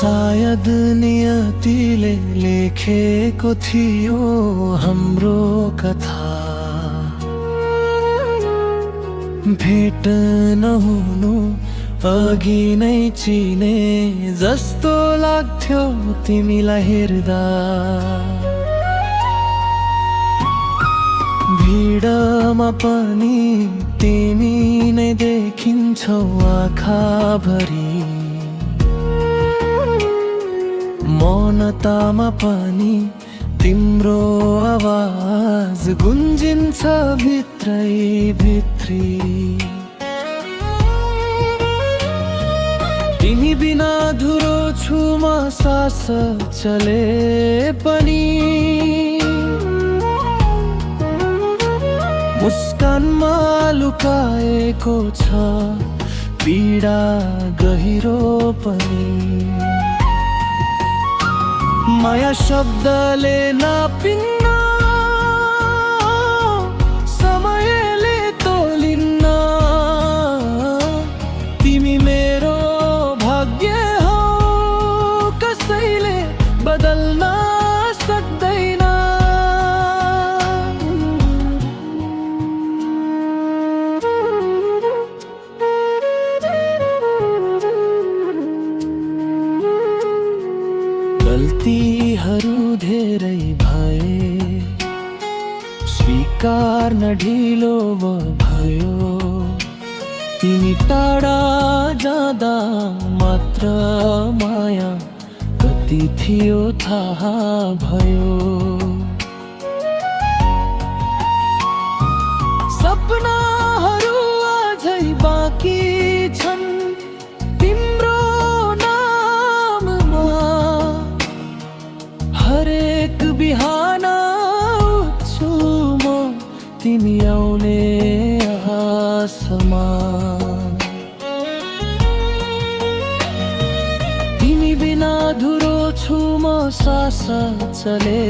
सायद नियतिले लेखेको थियो हाम्रो कथा। भेट नहुनु अघि नै चिने जस्तो लाग्थ्यो तिमीलाई हेर्दा। भिडमा पनि तिमी नै देखिन्छौ आँखाभरि। मौनतामा पनि तिम्रो आवाज गुन्जिन्छ भित्रै भित्री। तिमी बिना अधुरो छु म सास चले पनि। मुस्कानमा लुकाएको छ पीडा गहिरो पनि। माया शब्दले नापिन्न, समयले तोलिन्न। तिमी मेरो भाग्य हौ, कसैले बदल्न सक्दैन। गल्तीहरू धेरै भए, स्वीकार्न ढिलो भयो। तिमी टाढा जाँदा मात्र माया कति थियो थाहा भयो। सपनाहरू अझै बाँकी छन् तिम्रो नाममा। हरेक बिहान उठ्छु म तिमी आउने आसमा। तिमी बिना अधुरो छु म सास चले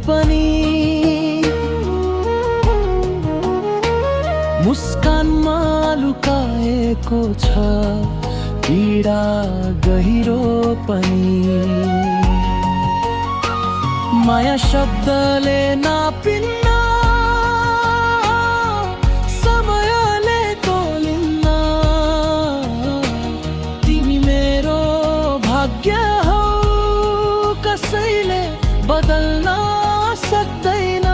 पनि। मुस्कानमा लुकाएको छ पीडा गहिरो पनि। माया शब्दले नापिन्न, समयले तोलिन्न। तिमी मेरो भाग्य हौ, कसैले बदल्न सक्दैन।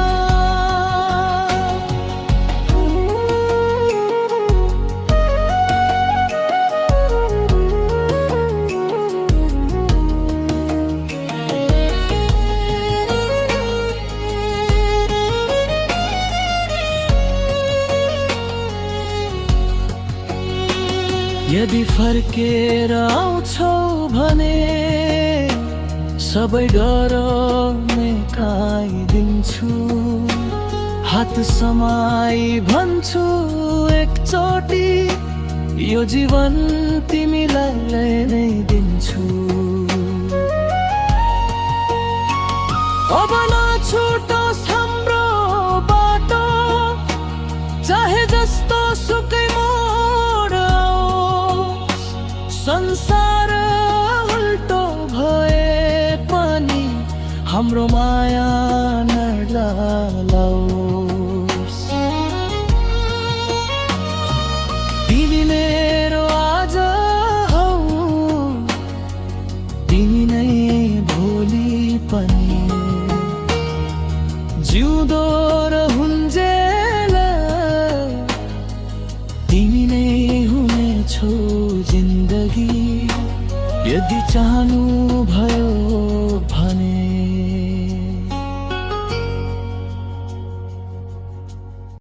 यदि फर्केर आउँछौ भने सबै डर मेटाइदिन्छु। हात समाई भन्छु एकचोटि, यो जीवन तिमीलाई नै दिन्छु। अब नछुटोस् हाम्रो बाटो, चाहे जस्तो सुकै मोड आओस्। संसार उल्टो भए पनि हाम्रो माया नडलाओस्। तिमी मेरो आज हौ, तिमी नै भोलि पनि। जिउँदो रहन्जेल तिमी नै हुनेछौ जिन्दगी। यदि चाहनु भयो